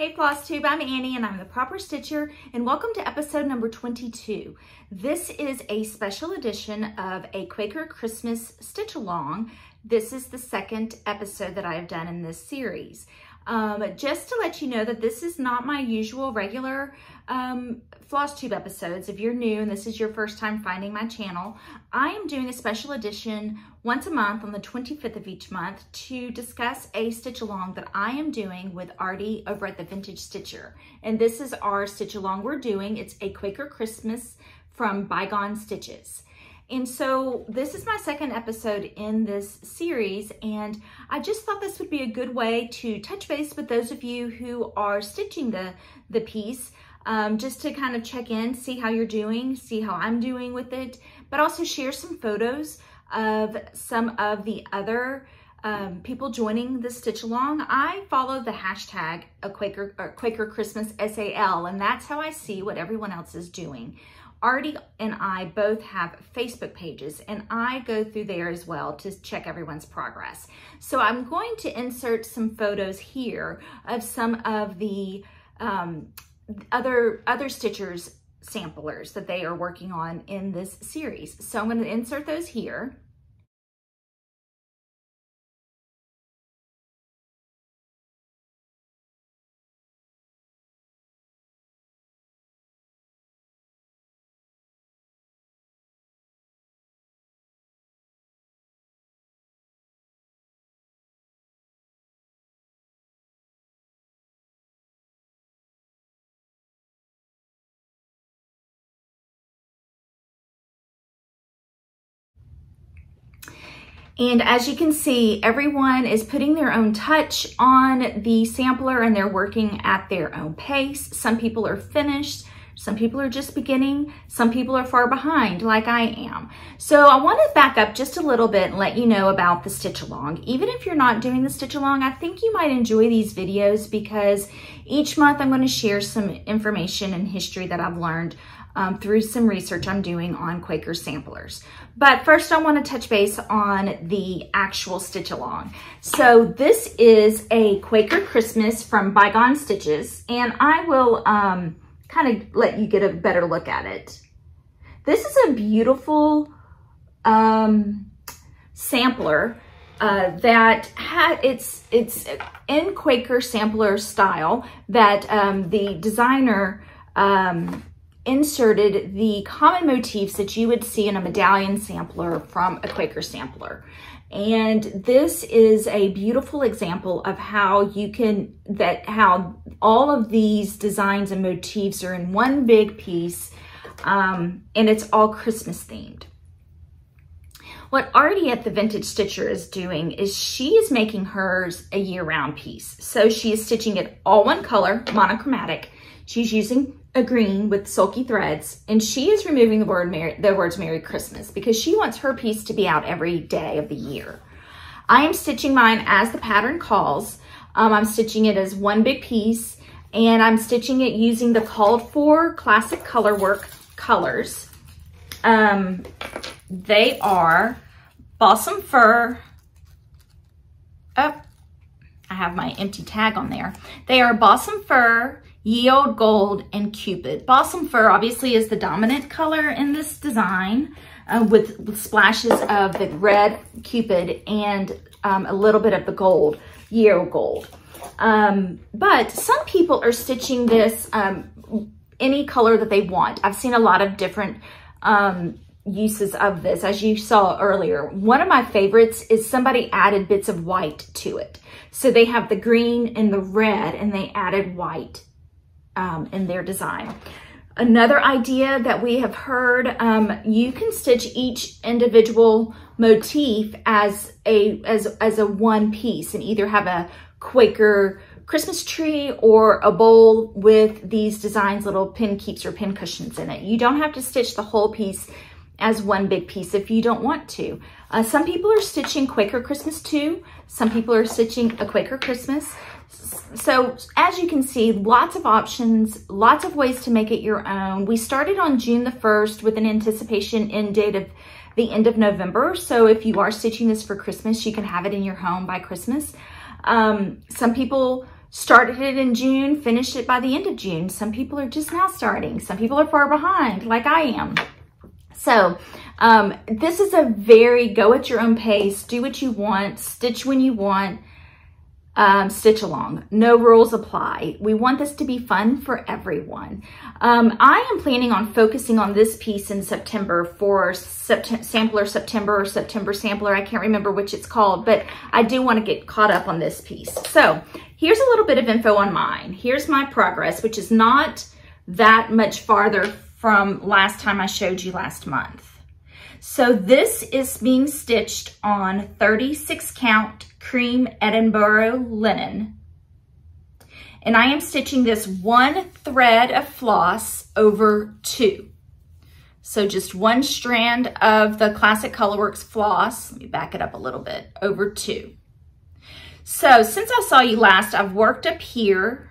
Hey Flosstube, I'm Annie and I'm the Proper Stitcher, and welcome to episode number 22. This is a special edition of A Quaker Christmas Stitch Along. This is the second episode that I have done in this series. Just to let you know that this is not my usual regular Flosstube episodes. If you're new and this is your first time finding my channel, I am doing a special edition once a month on the 25th of each month to discuss a stitch along that I am doing with Artie over at the Vintage Stitcher. And this is our stitch along we're doing. It's A Quaker Christmas from Bygone Stitches. And so this is my second episode in this series, and I just thought this would be a good way to touch base with those of you who are stitching the piece, just to kind of check in, see how you're doing, see how I'm doing with it, but also share some photos of some of the other people joining the stitch along. I follow the hashtag A Quaker Christmas SAL, and that's how I see what everyone else is doing. Artie and I both have Facebook pages, and I go through there as well to check everyone's progress. So I'm going to insert some photos here of some of the other stitchers samplers that they are working on in this series. So I'm going to insert those here. And as you can see, everyone is putting their own touch on the sampler and they're working at their own pace. Some people are finished, some people are just beginning, some people are far behind like I am. So I want to back up just a little bit and let you know about the stitch along. Even if you're not doing the stitch along, I think you might enjoy these videos because each month I'm going to share some information and history that I've learned through some research I'm doing on Quaker Samplers. But first I want to touch base on the actual stitch along. So this is a Quaker Christmas from Bygone Stitches, and I will kind of let you get a better look at it. This is a beautiful sampler that it's in Quaker Sampler style that the designer inserted the common motifs that you would see in a medallion sampler from a Quaker Sampler. And this is a beautiful example of how how all of these designs and motifs are in one big piece, and it's all Christmas themed. What Artie at the Vintage Stitcher is doing is she is making hers a year-round piece. So she is stitching it all one color, monochromatic. She's using a green with sulky threads, and she is removing the words Merry Christmas because she wants her piece to be out every day of the year. I am stitching mine as the pattern calls. I'm stitching it as one big piece, and I'm stitching it using the called for classic colorwork colors. They are Balsam Fir. Oh, I have my empty tag on there. They are Balsam Fir, Ye Olde Gold, and Cupid. Balsam Fir obviously is the dominant color in this design, with splashes of the red Cupid and a little bit of the gold, Ye Olde Gold. But some people are stitching this any color that they want. I've seen a lot of different uses of this, as you saw earlier. One of my favorites is somebody added bits of white to it. So they have the green and the red, and they added white in their design. Another idea that we have heard, you can stitch each individual motif as a one piece and either have a Quaker Christmas tree or a bowl with these designs, little pin keeps or pin cushions in it. You don't have to stitch the whole piece as one big piece if you don't want to. Some people are stitching Quaker Christmas too. Some people are stitching a Quaker Christmas. So as you can see, lots of options, lots of ways to make it your own. We started on June the 1st with an anticipation end date of the end of November. So if you are stitching this for Christmas, you can have it in your home by Christmas. Some people started it in June, finished it by the end of June. Some people are just now starting. Some people are far behind, like I am. So this is a very go at your own pace, do what you want, stitch when you want, stitch along. No rules apply. We want this to be fun for everyone. I am planning on focusing on this piece in September for Sampler September or September Sampler. I can't remember which it's called, but I do want to get caught up on this piece. So here's a little bit of info on mine. Here's my progress, which is not that much farther from last time I showed you last month. So this is being stitched on 36 count cream Edinburgh linen. And I am stitching this 1 thread of floss over 2. So just 1 strand of the Classic Colorworks floss, let me back it up a little bit, over 2. So since I saw you last, I've worked up here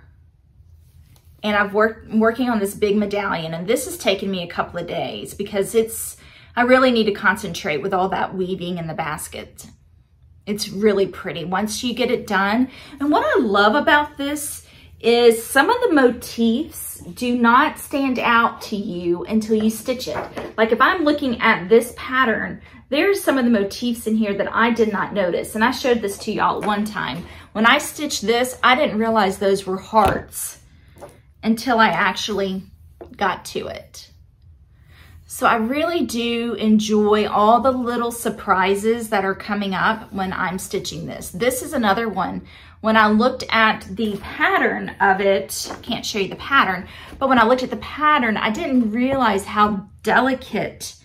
and I'm working on this big medallion, and this has taken me a couple of days because I really need to concentrate with all that weaving in the basket. It's really pretty once you get it done. And what I love about this is some of the motifs do not stand out to you until you stitch it. Like if I'm looking at this pattern, there's some of the motifs in here that I did not notice. And I showed this to y'all one time. When I stitched this, I didn't realize those were hearts until I actually got to it. So I really do enjoy all the little surprises that are coming up when I'm stitching this. This is another one. When I looked at the pattern of it, can't show you the pattern, but when I looked at the pattern, I didn't realize how delicate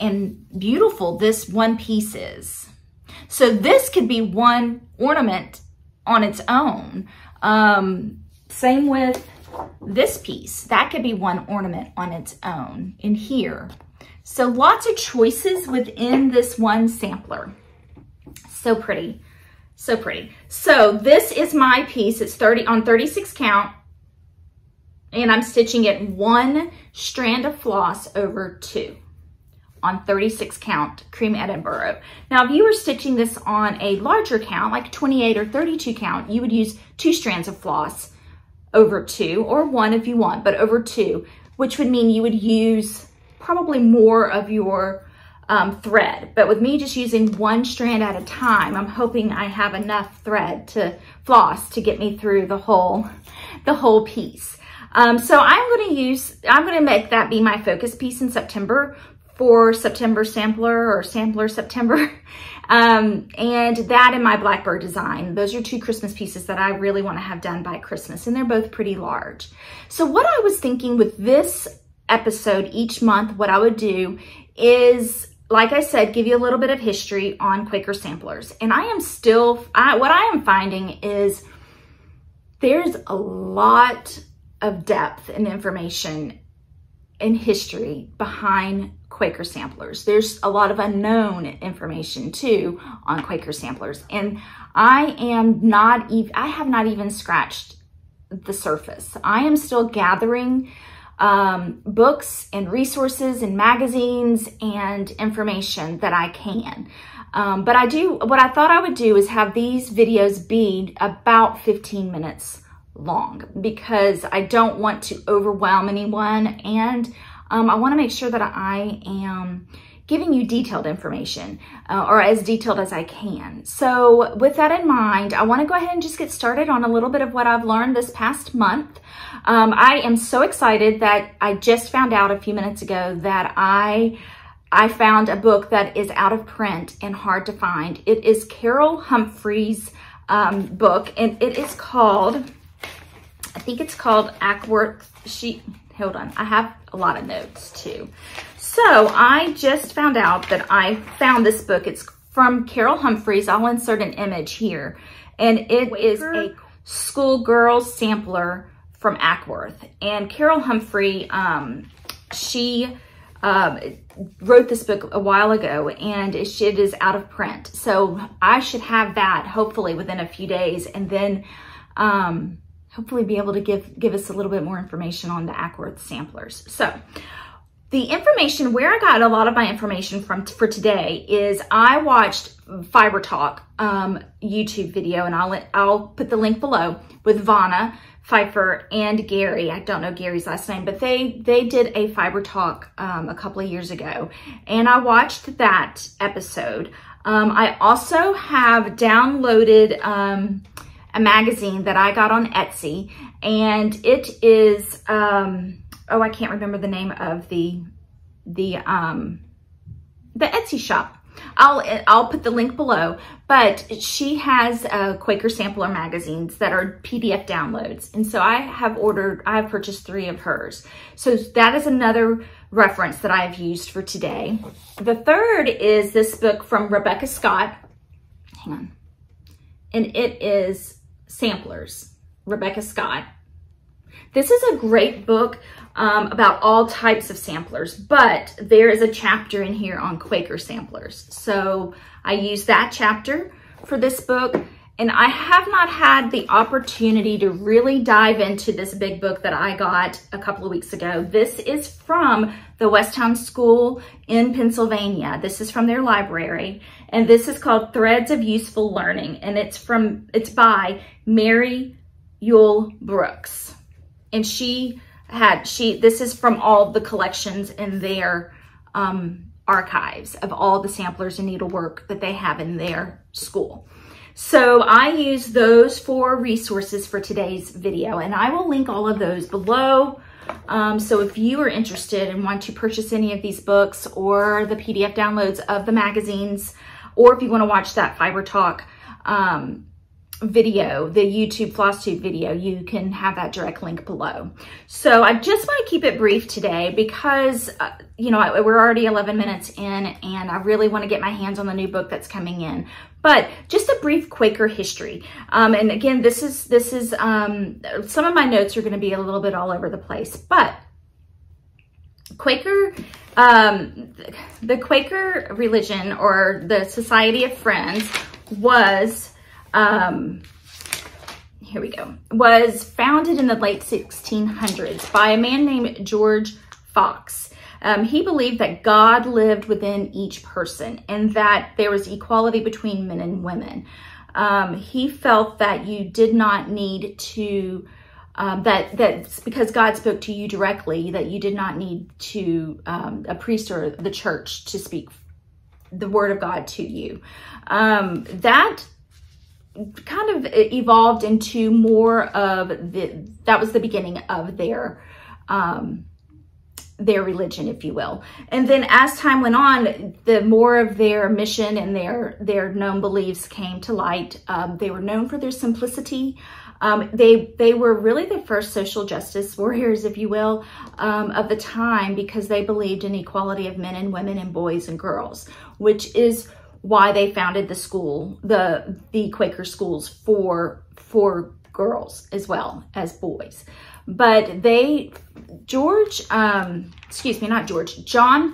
and beautiful this one piece is. So this could be one ornament on its own. Same with this piece. That could be one ornament on its own in here. So lots of choices within this one sampler. So pretty, so pretty. So this is my piece. It's 36 count, and I'm stitching it 1 strand of floss over 2 on 36 count cream Edinburgh. Now, if you were stitching this on a larger count, like 28 or 32 count, you would use 2 strands of floss over 2, or 1 if you want, but over 2, which would mean you would use probably more of your thread. But with me just using 1 strand at a time, I'm hoping I have enough thread to floss to get me through the whole piece. So I'm going to make that be my focus piece in September for September Sampler or Sampler September. And that and my Blackbird design. Those are 2 Christmas pieces that I really want to have done by Christmas, and they're both pretty large. So what I was thinking with this episode each month, what I would do is, like I said, give you a little bit of history on Quaker Samplers. And what I am finding is there's a lot of depth and information and history behind Quaker Samplers. There's a lot of unknown information too on Quaker Samplers, and I have not even scratched the surface. I am still gathering books and resources and magazines and information that I can. But what I thought I would do is have these videos be about 15 minutes long, because I don't want to overwhelm anyone, and I want to make sure that I am giving you detailed information, or as detailed as I can. So with that in mind, I want to go ahead and just get started on a little bit of what I've learned this past month. I am so excited that I just found out a few minutes ago that I found a book that is out of print and hard to find. It is Carol Humphrey's book, and it is called, I think it's called A Quaker. Hold on, I have a lot of notes too. So I just found out that I found this book. It's from Carol Humphreys. I'll insert an image here. And it is a schoolgirl sampler from Ackworth. And Carol Humphrey, she wrote this book a while ago, and it is out of print. So I should have that hopefully within a few days, and then hopefully be able to give us a little bit more information on the Ackworth samplers. So the information, where I got a lot of my information from for today is I watched Fiber Talk YouTube video, and I'll put the link below, with Vanna Pfeiffer and Gary. I don't know Gary's last name, but they did a Fiber Talk a couple of years ago, and I watched that episode. I also have downloaded a magazine that I got on Etsy, and it is oh, I can't remember the name of the Etsy shop. I'll put the link below, but she has Quaker Sampler magazines that are PDF downloads. And so I have purchased 3 of hers. So that is another reference that I've used for today. The third is this book from Rebecca Scott. Hang on. And it is Samplers, Rebecca Scott. This is a great book about all types of samplers, but there is a chapter in here on Quaker samplers. So I used that chapter for this book, and I have not had the opportunity to really dive into this big book that I got a couple of weeks ago. This is from the Westtown School in Pennsylvania. This is from their library, and this is called Threads of Useful Learning, and it's by Mary Yule Brooks. And this is from all the collections in their archives of all the samplers and needlework that they have in their school. So I use those 4 resources for today's video, and I will link all of those below. So if you are interested and want to purchase any of these books or the PDF downloads of the magazines, or if you want to watch that Fiber Talk video, the YouTube Flosstube video, you can have that direct link below. So I just want to keep it brief today because, you know, we're already 11 minutes in, and I really want to get my hands on the new book that's coming in. But just a brief Quaker history. And again, this is some of my notes are going to be a little bit all over the place, but Quaker, the Quaker religion, or the Society of Friends, was here we go, was founded in the late 1600s by a man named George Fox. He believed that God lived within each person and that there was equality between men and women. He felt that you did not need to, that because God spoke to you directly, that you did not need to a priest or the church to speak the word of God to you. That kind of evolved into more of that was the beginning of their religion, if you will. And then as time went on, the more of their mission and their known beliefs came to light. They were known for their simplicity. They were really the first social justice warriors, if you will, of the time, because they believed in equality of men and women and boys and girls, which is why they founded the school, the Quaker schools for girls as well as boys. But John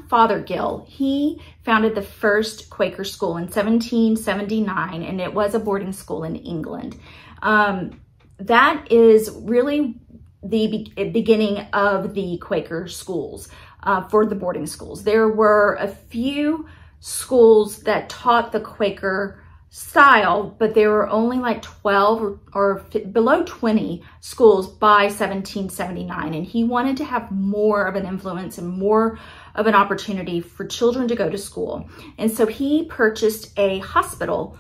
Fothergill, he founded the first Quaker school in 1779, and it was a boarding school in England. That is really the beginning of the Quaker schools, for the boarding schools. There were a few schools that taught the Quaker style, but there were only like 12 or below 20 schools by 1779. And he wanted to have more of an influence and more of an opportunity for children to go to school. And so he purchased a hospital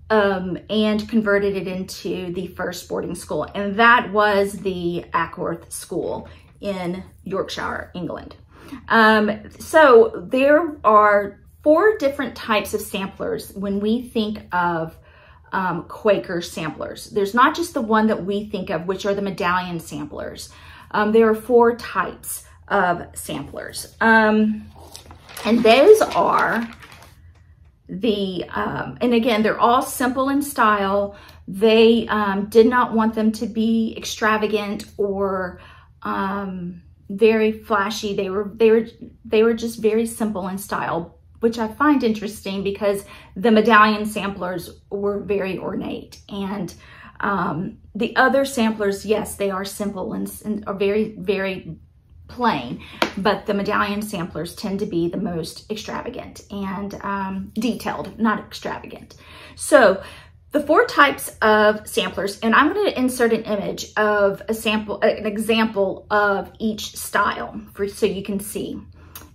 and converted it into the first boarding school. And that was the Ackworth School in Yorkshire, England. So there are 4 different types of samplers when we think of Quaker samplers. There's not just the one that we think of, which are the medallion samplers. There are 4 types of samplers. And those are and again, they're all simple in style. They did not want them to be extravagant or very flashy. They were just very simple in style, which I find interesting because the medallion samplers were very ornate. And the other samplers, yes, they are simple and are very, very plain, but the medallion samplers tend to be the most extravagant and detailed, not extravagant. So the 4 types of samplers, and I'm going to insert an image of a sample, an example of each style so you can see.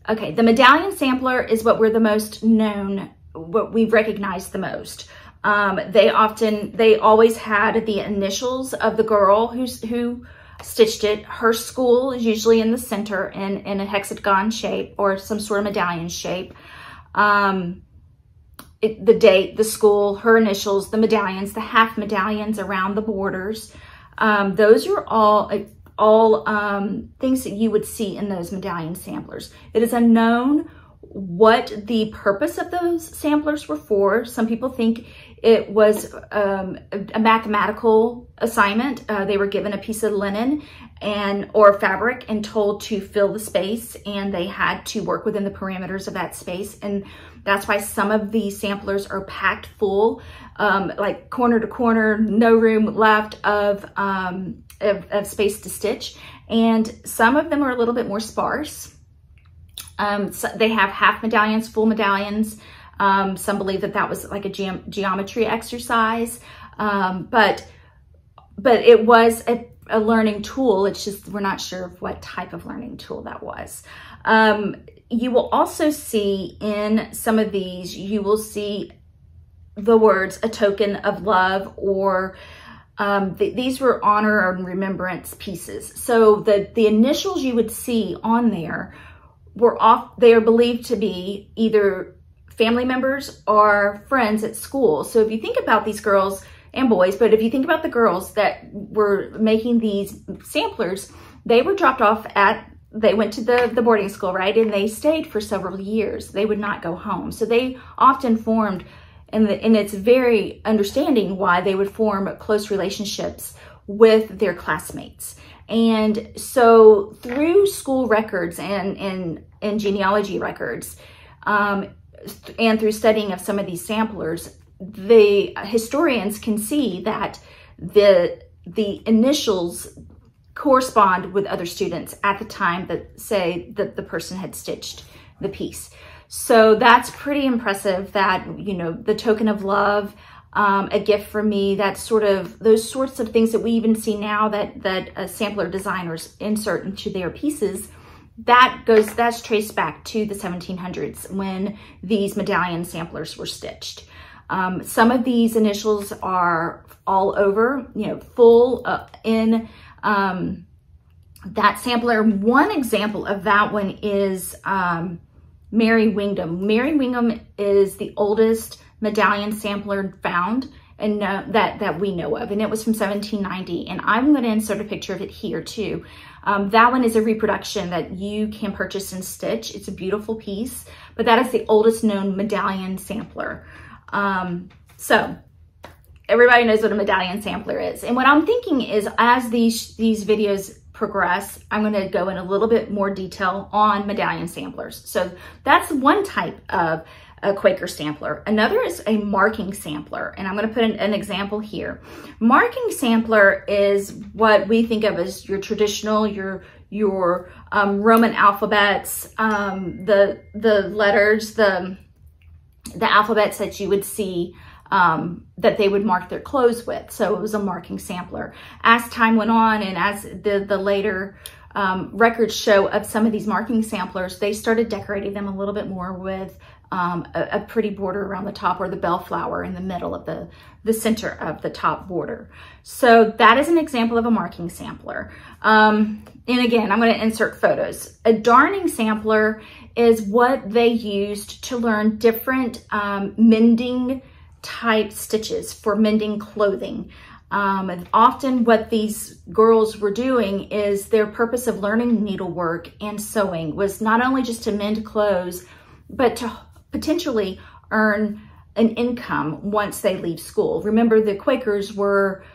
Okay, the medallion sampler is what we're the most known, what we've recognized the most. They always had the initials of the girl who stitched it. Her school is usually in the center in a hexagon shape or some sort of medallion shape. The date, the school, her initials, the medallions, the half medallions around the borders. Those are all things that you would see in those medallion samplers. It is unknown what the purpose of those samplers were for. Some people think it was a mathematical assignment. They were given a piece of linen or fabric and told to fill the space, and they had to work within the parameters of that space. And that's why some of these samplers are packed full, like corner to corner, no room left of space to stitch. And some of them are a little bit more sparse. So they have half medallions, full medallions. Some believe that was like a geometry exercise, but it was a learning tool. It's just we're not sure what type of learning tool that was. You will also see in some of these, you will see the words "a token of love" or these were honor and remembrance pieces. So the initials you would see on there they are believed to be either family members or friends at school. So if you think about these girls and boys, but if you think about the girls that were making these samplers, they were dropped off they went to the boarding school, right? And they stayed for several years. They would not go home. So they often formed, and it's very understanding why they would form close relationships with their classmates. And so through school records and genealogy records, and through studying of some of these samplers, the historians can see that the initials correspond with other students at the time that say that the person had stitched the piece. So that's pretty impressive that, you know, the token of love, a gift from me, that's those sorts of things that we even see now that sampler designers insert into their pieces. That's traced back to the 1700s when these medallion samplers were stitched. Some of these initials are all over, you know, full in that sampler. One example of that one is Mary Wingham. Mary Wingham is the oldest medallion sampler found and that we know of, and it was from 1790. And I'm going to insert a picture of it here too. That one is a reproduction that you can purchase and stitch. It's a beautiful piece, but that is the oldest known medallion sampler. So everybody knows what a medallion sampler is. And what I'm thinking is, as these videos progress, I'm going to go in a little bit more detail on medallion samplers. So that's one type of a Quaker sampler. Another is a marking sampler, and I'm going to put an example here. Marking sampler is what we think of as your traditional, your Roman alphabets, the letters, the alphabets that you would see that they would mark their clothes with. So it was a marking sampler. As time went on, and as the later records show of some of these marking samplers, they started decorating them a little bit more with a pretty border around the top, or the bellflower in the middle of the center of the top border. So that is an example of a marking sampler. And again, I'm going to insert photos. A darning sampler is what they used to learn different mending type stitches for mending clothing. And often what these girls were doing is their purpose of learning needlework and sewing was not only just to mend clothes, but to potentially earn an income once they leave school. Remember, the Quakers were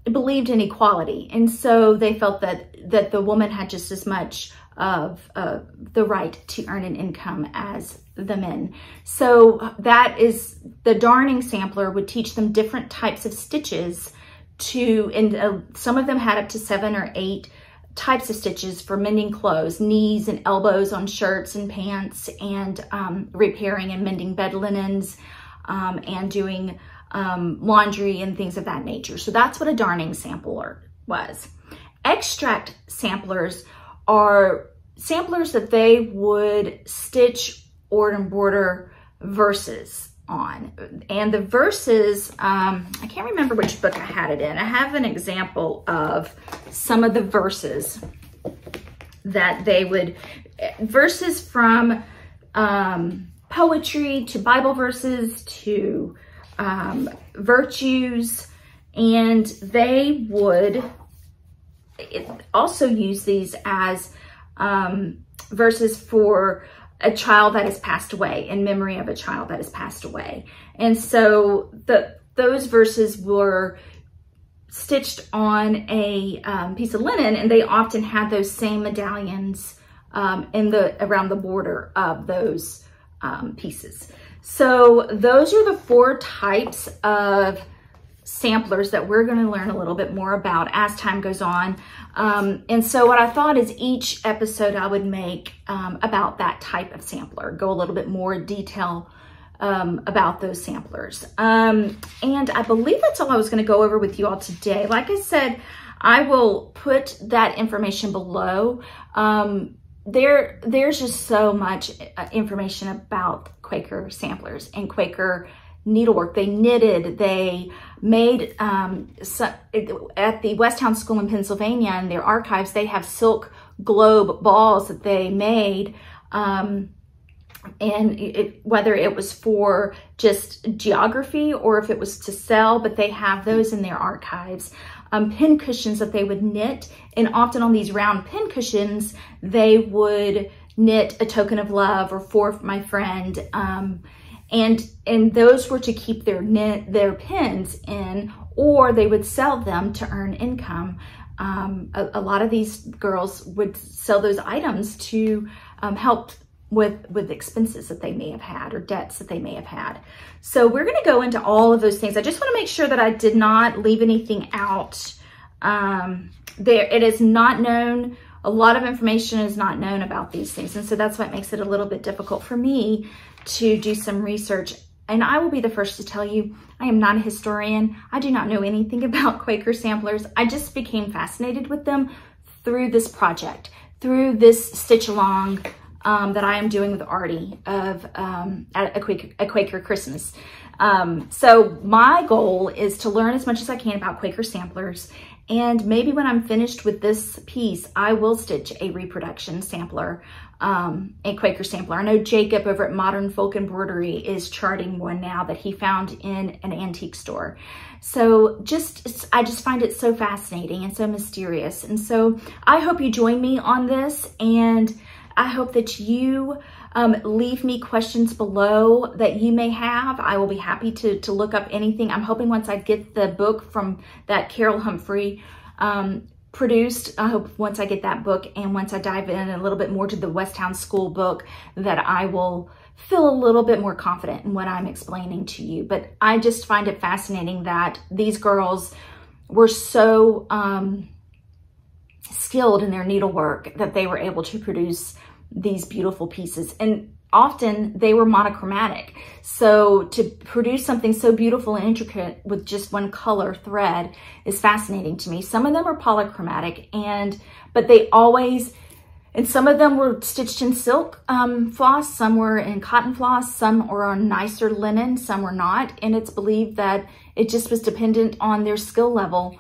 believed in equality, and so they felt that the woman had just as much of the right to earn an income as the men. So that is, the darning sampler would teach them different types of stitches and some of them had up to 7 or 8 types of stitches for mending clothes, knees and elbows on shirts and pants, and repairing and mending bed linens, and doing laundry and things of that nature. So that's what a darning sampler was. Extract samplers are samplers that they would stitch or embroider verses on. And the verses, I can't remember which book I had it in. I have an example of some of the verses that they would, verses from poetry to Bible verses to virtues, and they would also use these as verses for a child that has passed away, in memory of a child that has passed away. And so those verses were stitched on a piece of linen, and they often had those same medallions around the border of those pieces. So those are the 4 types of samplers that we're going to learn a little bit more about as time goes on. And so what I thought is each episode I would make about that type of sampler, go a little bit more detail about those samplers. And I believe that's all I was going to go over with you all today. Like I said, I will put that information below. There's just so much information about Quaker samplers and Quaker needlework. They knitted, they made, at the Westtown School in Pennsylvania, in their archives, they have silk globe balls that they made, and whether it was for just geography or if it was to sell, but they have those in their archives. Pin cushions that they would knit, and often on these round pin cushions, they would knit a token of love or for my friend, and those were to keep their pins in, or they would sell them to earn income. A lot of these girls would sell those items to help with expenses that they may have had or debts that they may have had. So we're going to go into all of those things. I just want to make sure that I did not leave anything out. It is not known. A lot of information is not known about these things. And so that's what makes it a little bit difficult for me to do some research. And I will be the first to tell you, I am not a historian. I do not know anything about Quaker samplers. I just became fascinated with them through this project, through this stitch along that I am doing with Artie of A Quaker Christmas. So my goal is to learn as much as I can about Quaker samplers, and maybe when I'm finished with this piece, I will stitch a reproduction sampler, a Quaker sampler. I know Jacob over at Modern Folk Embroidery is charting one now that he found in an antique store. So I just find it so fascinating and so mysterious. And so I hope you join me on this, and I hope that you leave me questions below that you may have. I will be happy to look up anything. I'm hoping once I get the book from that Carol Humphrey produced, I hope once I get that book and once I dive in a little bit more to the Westtown School book, that I will feel a little bit more confident in what I'm explaining to you. But I just find it fascinating that these girls were so skilled in their needlework that they were able to produce these beautiful pieces. And often they were monochromatic. So to produce something so beautiful and intricate with just one color thread is fascinating to me. Some of them are polychromatic, but they always, and some of them were stitched in silk floss, some were in cotton floss, some were on nicer linen, some were not. And it's believed that it just was dependent on their skill level,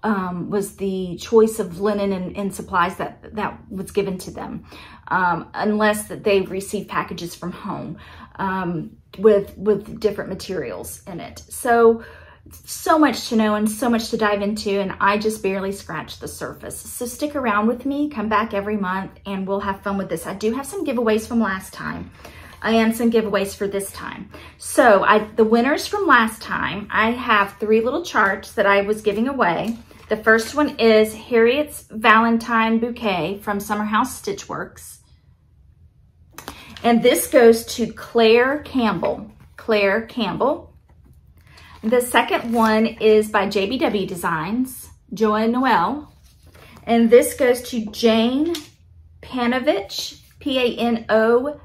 was the choice of linen and supplies that was given to them, unless that they received packages from home with different materials in it. So much to know and so much to dive into, and I just barely scratched the surface. So stick around with me, come back every month, and we'll have fun with this. I do have some giveaways from last time and some giveaways for this time. So the winners from last time, I have 3 little charts that I was giving away. The first one is Harriet's Valentine Bouquet from Summer House Stitchworks. And this goes to Claire Campbell. Claire Campbell. The second one is by JBW Designs, Joanne Noel. And this goes to Jane Panovich, Panovich.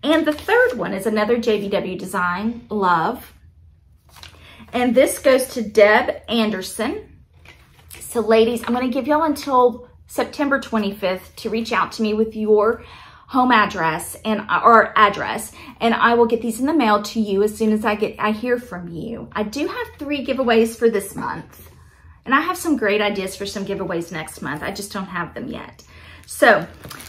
And the third one is another JVW design, Love. And this goes to Deb Anderson. So ladies, I'm going to give y'all until September 25th to reach out to me with your home address and I will get these in the mail to you as soon as I hear from you. I do have 3 giveaways for this month, and I have some great ideas for some giveaways next month. I just don't have them yet. So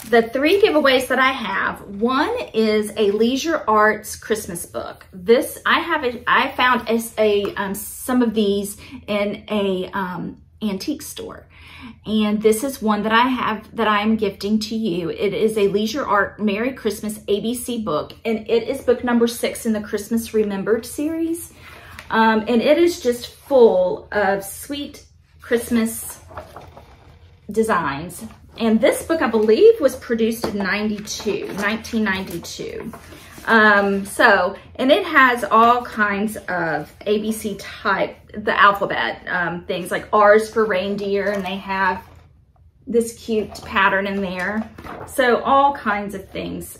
the 3 giveaways that I have, one is a Leisure Arts Christmas book. This I found some of these in a antique store. And this is one that I am gifting to you. It is a Leisure Art Merry Christmas ABC book, and it is book number 6 in the Christmas Remembered series. And it is just full of sweet Christmas designs. And this book, I believe, was produced in 1992. And it has all kinds of ABC type, the alphabet, things like R's for reindeer, and they have this cute pattern in there. So all kinds of things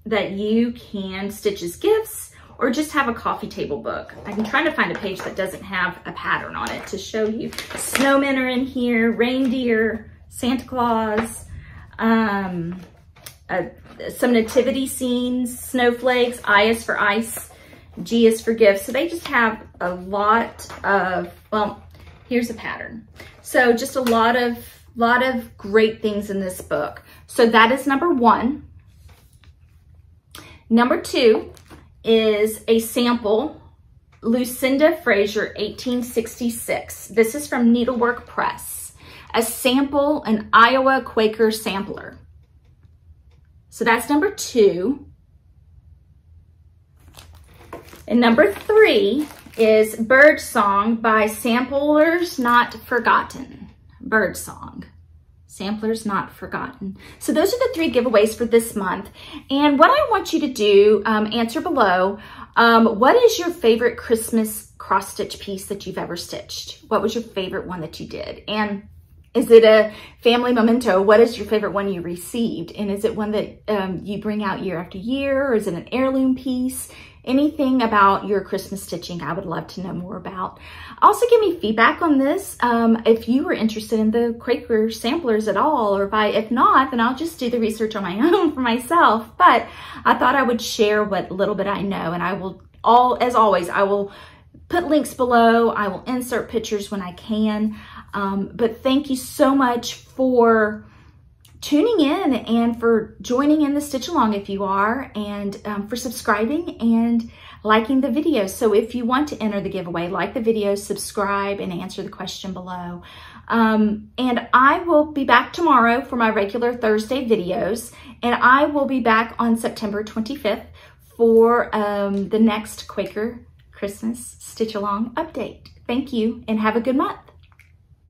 that you can stitch as gifts or just have a coffee table book. I'm trying to find a page that doesn't have a pattern on it to show you. Snowmen are in here, reindeer, Santa Claus, some nativity scenes, snowflakes, I is for ice, G is for gifts. So they just have a lot of, well, here's a pattern. So just a lot of great things in this book. So that is number 1. Number 2 is a sample, Lucinda Fraser, 1866. This is from Needlework Press. A sample, an Iowa Quaker Sampler. So that's number 2. And number 3 is Bird Song by Samplers Not Forgotten. Bird Song. Samplers Not Forgotten. So those are the 3 giveaways for this month. And what I want you to do, answer below, what is your favorite Christmas cross-stitch piece that you've ever stitched? What was your favorite one that you did? And is it a family memento? What is your favorite one you received? And is it one that you bring out year after year? Or is it an heirloom piece? Anything about your Christmas stitching, I would love to know more about. Also, give me feedback on this. If you were interested in the Quaker Samplers at all, or if not, then I'll just do the research on my own for myself. But I thought I would share what little bit I know, and I will, as always, I will put links below. I will insert pictures when I can. But thank you so much for tuning in and for joining in the stitch along if you are, and for subscribing and liking the video. So if you want to enter the giveaway, like the video, subscribe, and answer the question below. And I will be back tomorrow for my regular Thursday videos, and I will be back on September 25th for the next Quaker Christmas stitch along update. Thank you and have a good month.